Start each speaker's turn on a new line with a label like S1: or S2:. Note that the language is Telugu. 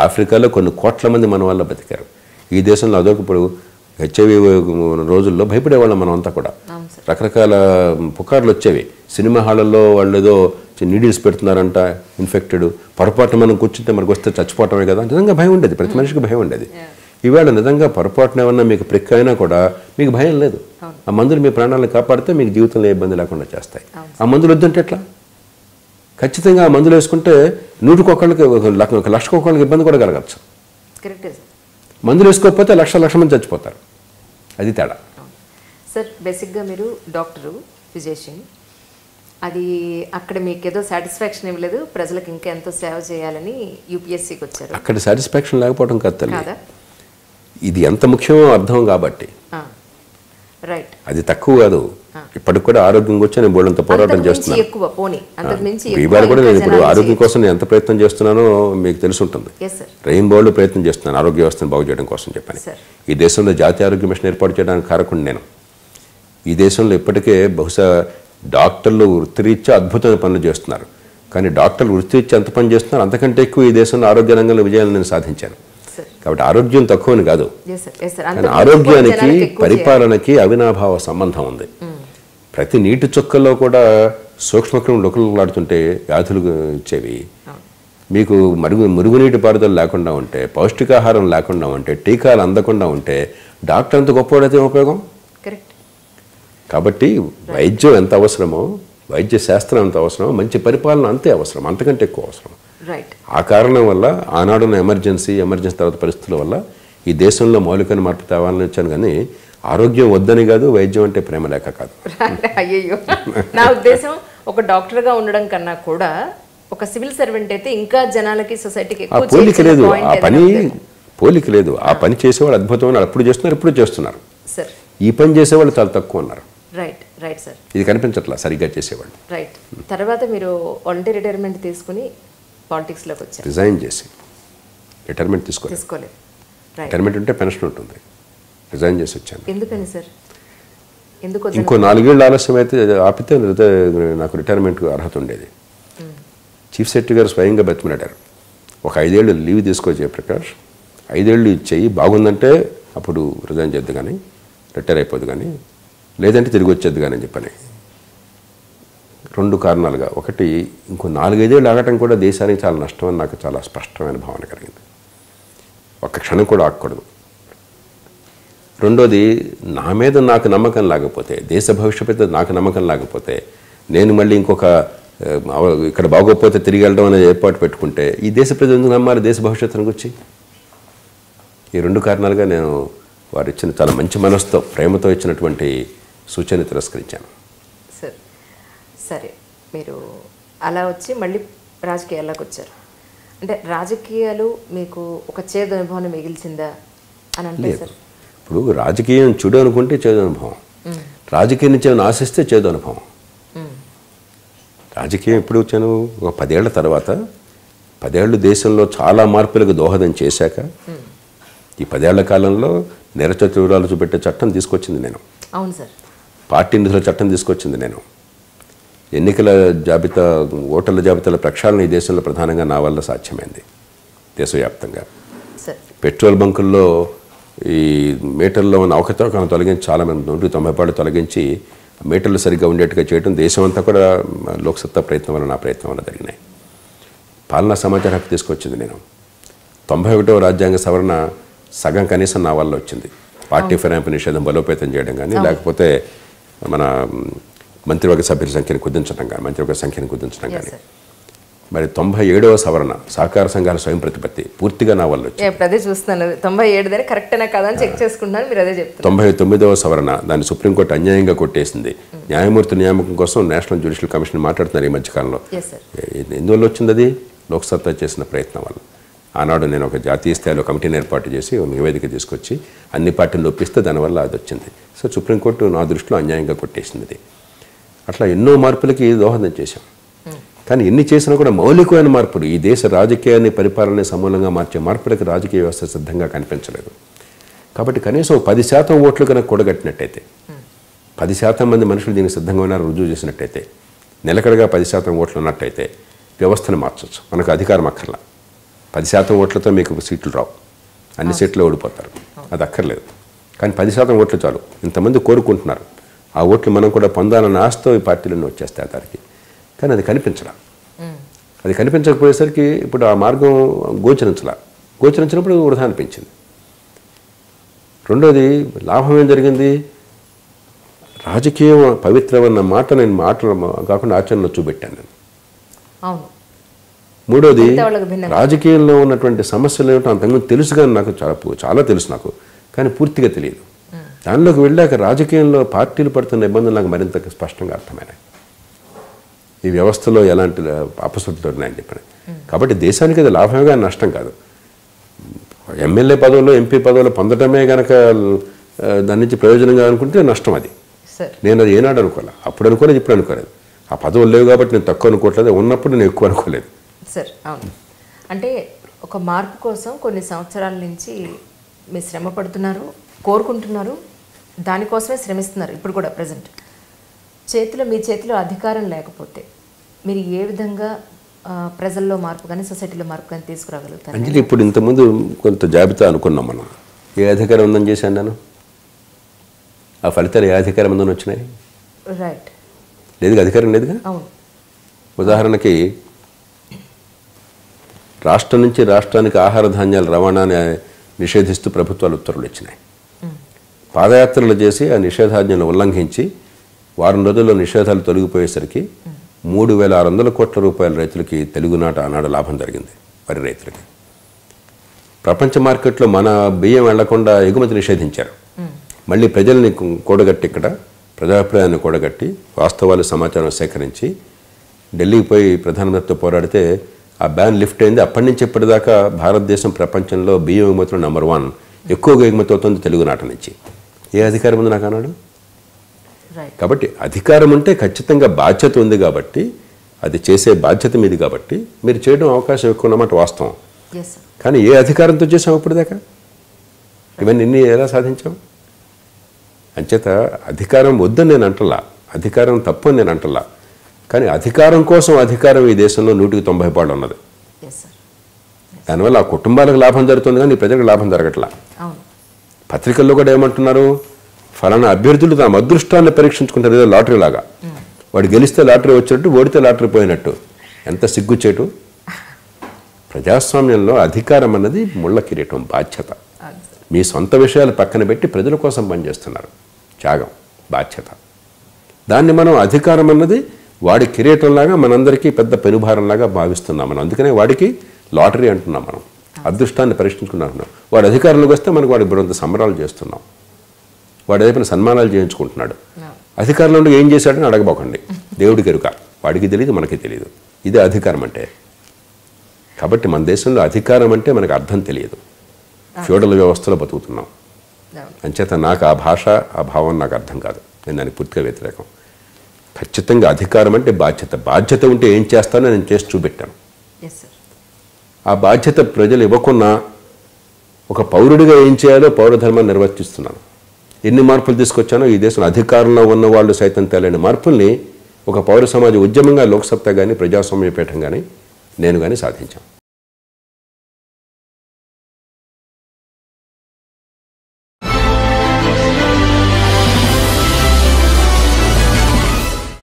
S1: ఆఫ్రికాలో కొన్ని కోట్ల మంది మన వల్ల బతికారు. ఈ దేశంలో అదొకప్పుడు హెచ్ఐవి రోజుల్లో భయపడేవాళ్ళం మనం అంతా కూడా. రకరకాల పుకార్లు వచ్చేవి. సినిమా హాళ్ళల్లో వాళ్ళు ఏదో నీడిల్స్ పెడుతున్నారంట, ఇన్ఫెక్టెడ్, పొరపాటున మనం కూర్చుంటే మనకు వస్తే చచ్చిపోవటమే కదా, నిజంగా భయం ఉండేది, ప్రతి మనిషికి భయం ఉండేది. ఈవేళ నిజంగా పొరపాటున ఏమన్నా మీకు ప్రిక్ అయినా కూడా మీకు భయం లేదు. ఆ మందులు మీ ప్రాణాలను కాపాడితే మీకు జీవితంలో ఏ ఇబ్బంది లేకుండా చేస్తాయి. ఆ మందులు వద్దంటే ఎట్లా? ఖచ్చితంగా ఆ మందులు వేసుకుంటే 100కి 1,00,000కి ఇబ్బంది కూడా కలగచ్చు. మందులు వేసుకోకపోతే లక్ష మంది చచ్చిపోతారు. అది తేడా.
S2: సార్, బేసిక్గా మీరు డాక్టరు, ఫిజిషియన్, అది అక్కడ మీకు ఏదో సాటిస్ఫాక్షన్ ఇవ్వలేదు, ప్రజలకు ఇంకా ఎంతో సేవ చేయాలని యూపీఎస్సీకి వచ్చారు.
S1: అక్కడ సాటిస్ఫాక్షన్ లేకపోవడం కాదు, ఇది ఎంత ముఖ్యమో అర్థం కాబట్టి.
S2: రైట్,
S1: అది తక్కువ కాదు. ఇప్పటికి కూడా ఆరోగ్యం వచ్చి నేను బోర్డంత పోరాటం చేస్తున్నాను. ఇవాళ కూడా నేను ఇప్పుడు ఆరోగ్యం కోసం నేను ఎంత ప్రయత్నం చేస్తున్నానో మీకు తెలుసుంటుంది. రెయిన్బోలో ప్రయత్నం చేస్తున్నాను ఆరోగ్య వ్యవస్థను బాగు చేయడం కోసం చెప్పని. ఈ దేశంలో జాతీయ ఆరోగ్య మిషన్ ఏర్పాటు చేయడానికి కారకుడు నేను. ఈ దేశంలో ఇప్పటికే బహుశా డాక్టర్లు వృత్తిరీత్యా అద్భుతమైన పనులు చేస్తున్నారు. కానీ డాక్టర్లు వృత్తిరీత్యా ఎంత పని చేస్తున్నారు అంతకంటే ఎక్కువ ఈ దేశంలో ఆరోగ్య రంగంలో విజయాలను నేను సాధించాను. కాబట్టి ఆరోగ్యం తక్కువని కాదు, కానీ ఆరోగ్యానికి పరిపాలనకి అవినాభావ సంబంధం ఉంది. ప్రతి నీటి చుక్కల్లో కూడా సూక్ష్మక్రిములు లుకలులాడుతుంటే వ్యాధులు ఇచ్చేవి. మీకు మురుగునీటి పారుదల లేకుండా ఉంటే, పౌష్టికాహారం లేకుండా ఉంటే, టీకాలు అందకుండా ఉంటే డాక్టర్ ఎంత గొప్పవాడైతే ఉపయోగం. కాబట్టి వైద్యం ఎంత అవసరమో, వైద్య శాస్త్రం ఎంత అవసరమో, మంచి పరిపాలన అంతే అవసరం, అంతకంటే ఎక్కువ అవసరం. ఆ కారణం వల్ల ఆనాడున్న ఎమర్జెన్సీ తర్వాత పరిస్థితుల వల్ల ఈ దేశంలో మౌలికమైన మార్పు తేవాలని వచ్చాను. కానీ ఆరోగ్యం వద్దని కాదు, వైద్యం అంటే ప్రేమ లేక కాదు.
S2: అయ్యో, నా ఉద్దేశం ఒక డాక్టర్గా ఉండడం కన్నా కూడా ఒక సివిల్ సర్వెంట్ అయితే ఇంకా జనాలకి, సొసైటీకి
S1: పోలిక లేదు, ఆ పని పోలిక లేదు. ఆ పని చేసేవాళ్ళు అద్భుతమైన అప్పుడు చేస్తున్నారు, ఇప్పుడు చేస్తున్నారు. ఈ పని చేసేవాళ్ళు చాలా తక్కువ ఉన్నారు.
S2: రైట్ సార్,
S1: ఇది కనిపించట్లా సరిగ్గా చేసేవాళ్ళు.
S2: రైట్, తర్వాత మీరు వాలంటీర్ రిటైర్మెంట్ తీసుకుని పాలిటిక్స్లోకి వచ్చారు.
S1: రిజైన్ చేసి రిటైర్మెంట్ తీసుకోలేదు. రిటైర్మెంట్ ఉంటే పెన్షన్ ఉంటుంది, రిజైన్ చేసి వచ్చాను.
S2: ఎందుకని సార్?
S1: ఇంకో 4 ఏళ్ళు ఆలస్యం అయితే ఆపితే నాకు రిటైర్మెంట్కి అర్హత ఉండేది. చీఫ్ సెక్రటరీ గారు స్వయంగా బతిమలాడారు, ఒక 5 ఏళ్ళు లీవ్ తీసుకో జయప్రకాష్, 5 ఏళ్ళు ఇచ్చేయి, బాగుందంటే అప్పుడు రిజైన్ చేద్దు కానీ, రిటైర్ అయిపోద్దు కానీ, లేదంటే తిరిగి వచ్చేద్దు కానీ అని చెప్పని. 2 కారణాలుగా, ఒకటి ఇంకో 4-5 ఏళ్ళు ఆగటం కూడా దేశానికి చాలా నష్టం అని నాకు చాలా స్పష్టమైన భావన కలిగింది. ఒక్క క్షణం కూడా ఆగకూడదు. రెండోది, నా మీద నాకు నమ్మకం లేకపోతే, దేశ భవిష్యత్తు నాకు నమ్మకం లేకపోతే, నేను మళ్ళీ ఇంకొక ఇక్కడ బాగోకపోతే తిరిగి వెళ్ళడం అనేది ఏర్పాటు పెట్టుకుంటే ఈ దేశ ప్రజలు ఎందుకు నమ్మాలి దేశ భవిష్యత్తును గురించి? ఈ 2 కారణాలుగా నేను వారు ఇచ్చిన చాలా మంచి మనసుతో, ప్రేమతో ఇచ్చినటువంటి సూచన తిరస్కరించాను.
S2: సరే, మీరు అలా వచ్చి మళ్ళీ రాజకీయాల్లోకి వచ్చారు. అంటే రాజకీయాలు మీకు ఒక చేదు అనుభవాన్ని మిగిల్చిందా అని అంటే సార్?
S1: ఇప్పుడు రాజకీయం చెడు అనుకుంటే చేదు అనుభవం, రాజకీయం నుంచి ఏమైనా ఆశిస్తే చేదు అనుభవం. రాజకీయం ఎప్పుడు వచ్చాను? ఒక 10 ఏళ్ల తర్వాత, 10 ఏళ్ళు దేశంలో చాలా మార్పులకు దోహదం చేశాక, ఈ 10 ఏళ్ల కాలంలో నిరచతురాలు చూపెట్టే చట్టం తీసుకొచ్చింది నేను.
S2: అవును సార్.
S1: పార్టీ నిధుల చట్టం తీసుకొచ్చింది నేను. ఎన్నికల జాబితా, ఓటర్ల జాబితాల ప్రక్షాళన ఈ దేశంలో ప్రధానంగా నా వల్ల సాధ్యమైంది దేశవ్యాప్తంగా. పెట్రోల్ బంకుల్లో ఈ మీటర్లో ఉన్న అవకతవకలను తొలగించి, చాలామంది 190 తొలగించి మీటర్లు సరిగ్గా ఉండేట్టుగా చేయడం దేశం అంతా కూడా లోక్సత్తా ప్రయత్నం వల్ల, నా ప్రయత్నం వల్ల జరిగినాయి. పాలనా సమాచార హక్కు తీసుకొచ్చింది నేను. 91వ రాజ్యాంగ సవరణ సగం కనీసం నా వల్ల వచ్చింది. పార్టీ ఫిరాయింపు నిషేధం బలోపేతం చేయడం కానీ, లేకపోతే మన మంత్రివర్గ సభ్యుల సంఖ్యను కుదించడం కానీ, మంత్రివర్గ సంఖ్యను కుదించడం కానీ. మరి 97వ సవరణ సహకార సంఘాల స్వయం ప్రతిపత్తి పూర్తిగా నా వల్ల వచ్చింది.
S2: అదే చూస్తున్నాను, 97 కరెక్టేనా కదా అని చెక్ చేసుకుంటున్నాను, మీరు అదే చెప్తారు.
S1: 99వ సవరణ దాన్ని సుప్రీంకోర్టు అన్యాయంగా కొట్టేసింది. న్యాయమూర్తి నియామకం కోసం నేషనల్ జ్యుడిషియల్ కమిషన్ మాట్లాడుతున్నారు ఈ మధ్యకాలంలో. ఎందువల్ల వచ్చింది? అది లోక్సత్తా చేసిన ప్రయత్నం వల్ల. ఆనాడు నేను ఒక జాతీయ స్థాయిలో కమిటీని ఏర్పాటు చేసి నివేదిక తీసుకొచ్చి అన్ని పార్టీలు ఒప్పిస్తే దానివల్ల అది వచ్చింది. సో సుప్రీంకోర్టు నా దృష్టిలో అన్యాయంగా కొట్టేసింది అది. అట్లా ఎన్నో మార్పులకి దోహదం చేశాం. కానీ ఎన్ని చేసినా కూడా మౌలికమైన మార్పులు, ఈ దేశ రాజకీయాన్ని, పరిపాలనని సమూలంగా మార్చే మార్పులకు రాజకీయ వ్యవస్థ సిద్ధంగా కనిపించలేదు. కాబట్టి కనీసం 10% ఓట్లు కనుక కూడగట్టినట్టయితే, 10% మంది మనుషులు దీనికి సిద్ధంగా ఉన్నారని రుజువు చేసినట్టయితే, నిలకడగా 10% ఓట్లు ఉన్నట్టయితే వ్యవస్థను మార్చవచ్చు. మనకు అధికారం అక్కర్లా. 10% ఓట్లతో మీకు సీట్లు రావు, అన్ని సీట్లు ఓడిపోతారు, అది అక్కర్లేదు. కానీ 10% ఓట్లు చాలు, ఇంతమంది కోరుకుంటున్నారు, ఆ ఓట్లు మనం కూడా పొందాలన్న ఆశతో ఈ పార్టీలన్నీ వచ్చేస్తాయి దానికి. కానీ అది కనిపించలా, అది కనిపించకపోయేసరికి ఇప్పుడు ఆ మార్గం గోచరించినప్పుడు వృధా అనిపించింది. రెండోది, లాభం ఏం జరిగింది, రాజకీయం పవిత్రమన్న మాట నేను మాటలు కాకుండా ఆచరణలో చూపెట్టాను నేను. మూడోది, రాజకీయంలో ఉన్నటువంటి సమస్యలు ఏమిటో అంతకుముందు తెలుసు, కానీ నాకు చాలా తెలుసు నాకు, కానీ పూర్తిగా తెలియదు. దానిలోకి వెళ్ళాక రాజకీయంలో పార్టీలు పడుతున్న ఇబ్బందులు నాకు మరింత స్పష్టంగా అర్థమైనాయి. ఈ వ్యవస్థలో ఎలాంటి అపశృతులు ఉన్నాయని చెప్పిన. కాబట్టి దేశానికి అది లాభమే కానీ నష్టం కాదు. ఎమ్మెల్యే పదవులు, ఎంపీ పదవులు పొందడమే కనుక దాని నుంచి ప్రయోజనంగా అనుకుంటే నష్టం అది. నేను అది ఏనాడు అనుకోలే, అప్పుడు అనుకోలేదు, ఇప్పుడు అనుకోలేదు. ఆ పదవులు లేవు కాబట్టి నేను తక్కువ అనుకోవట్లేదు, ఉన్నప్పుడు నేను ఎక్కువ అనుకోలేదు.
S2: సార్ అవును, అంటే ఒక మార్పు కోసం కొన్ని సంవత్సరాల నుంచి మీరు శ్రమ పడుతున్నారు, కోరుకుంటున్నారు, దానికోసమే శ్రమిస్తున్నారు. ఇప్పుడు కూడా ప్రజెంట్ మీ చేతిలో అధికారం లేకపోతే మీరు ఏ విధంగా ప్రజల్లో మార్పు కానీ సొసైటీలో మార్పు కానీ తీసుకురాగలుగుతారు?
S1: అంజలి, ఇప్పుడు ఇంతకుముందు కొంత జాబితా అనుకున్నాం మనం. ఏ అధికారం ఉందని చేశాను నేను, ఆ ఫలితాలు ఏ అధికారం ఉందని వచ్చినాయి?
S2: రైట్,
S1: లేదు, అధికారం లేదుగా.
S2: అవును.
S1: ఉదాహరణకి రాష్ట్రం నుంచి రాష్ట్రానికి ఆహార ధాన్యాల రవాణాని నిషేధిస్తూ ప్రభుత్వాలు ఉత్తర్వులు ఇచ్చినాయి. పాదయాత్రలు చేసి ఆ నిషేధాజ్ఞలను ఉల్లంఘించి వారం రోజుల్లో నిషేధాలు తొలగిపోయేసరికి 3,600 కోట్ల రూపాయల రైతులకి తెలుగునాట ఆనాడు లాభం జరిగింది, వరి రైతులకి. ప్రపంచ మార్కెట్లో మన బియ్యం వెళ్లకుండా ఎగుమతి నిషేధించారు. మళ్ళీ ప్రజల్ని కూడగట్టి, ఇక్కడ ప్రజాభిప్రాయాన్ని కూడగట్టి వాస్తవాలు సమాచారం సేకరించి ఢిల్లీకి పోయి ప్రధానమంత్రితో పోరాడితే ఆ బ్యాన్ లిఫ్ట్ అయింది. అప్పటి నుంచి ఇప్పటిదాకా భారతదేశం ప్రపంచంలో బియ్యం ఎగుమతిలో నెంబర్ 1, ఎక్కువగా ఎగుమతి అవుతుంది తెలుగునాట నుంచి. ఏ అధికారం ఉంది నాకు అన్నాడు? కాబట్టి అధికారం ఉంటే ఖచ్చితంగా బాధ్యత ఉంది, కాబట్టి అది చేసే బాధ్యత మీది, కాబట్టి మీరు చేయడం అవకాశం ఎక్కువ ఉన్నమాట వాస్తవం. కానీ ఏ అధికారంతో చేసాం ఇప్పటిదాకా? ఇవన్నీ ఎలా సాధించాం? అంచేత అధికారం వద్దని నేను అంటలా, అధికారం తప్పు అని నేను అంటలా, కానీ అధికారం కోసం అధికారం ఈ దేశంలో 190 పాళ్ళు ఉన్నది. దానివల్ల ఆ కుటుంబాలకు లాభం జరుగుతుంది, కానీ ప్రజలకు లాభం జరగట్లా. పత్రికల్లో కూడా ఏమంటున్నారు, ఫలానా అభ్యర్థులు తమ అదృష్టాన్ని పరీక్షించుకుంటారు, ఏదో లాటరీ లాగా. వాడు గెలిస్తే లాటరీ వచ్చినట్టు, ఓడితే లాటరీ పోయినట్టు. ఎంత సిగ్గుచేటు! ప్రజాస్వామ్యంలో అధికారం అన్నది ముళ్ళ కిరీటం, బాధ్యత. మీ సొంత విషయాలు పక్కన పెట్టి ప్రజల కోసం పనిచేస్తున్నారు, త్యాగం, బాధ్యత. దాన్ని మనం అధికారం అన్నది వాడి కిరీటంలాగా మనందరికీ పెద్ద పెనుభారంలాగా భావిస్తున్నాం మనం. అందుకనే వాడికి లాటరీ అంటున్నాం మనం, అదృష్టాన్ని పరీక్షించుకుంటున్నాం. వాడు అధికారంలోకి వస్తే మనకు వాడి బృంద సంబరాలు చేస్తున్నాం, వాడు ఏదైనా సన్మానాలు చేయించుకుంటున్నాడు. అధికారంలో ఉండి ఏం చేశాడని అడగబోకండి, దేవుడికి ఎరుక, వాడికి తెలియదు, మనకి తెలియదు. ఇదే అధికారం అంటే. కాబట్టి మన దేశంలో అధికారం అంటే మనకు అర్థం తెలియదు, ఫ్యూడల్ వ్యవస్థలో బతుకుతున్నాం. అంచేత నాకు ఆ భాష, ఆ భావం నాకు అర్థం కాదు, నేను దానికి పూర్తిగా వ్యతిరేకం. ఖచ్చితంగా అధికారం అంటే బాధ్యత, బాధ్యత ఉంటే ఏం చేస్తానో నేను చేసి చూపెట్టాను. ఆ బాధ్యత ప్రజలు ఇవ్వకున్నా ఒక పౌరుడిగా ఏం చేయాలో పౌరధర్మాన్ని నిర్వర్తిస్తున్నాను. ఎన్ని మార్పులు తీసుకొచ్చానో ఈ దేశంలో అధికారంలో ఉన్న వాళ్ళు సైతం తెలియని మార్పుల్ని ఒక పౌర సమాజ ఉద్యమంగా లోక్సత్తా కానీ ప్రజాస్వామ్యపీఠం కానీ నేను కానీ సాధించాం.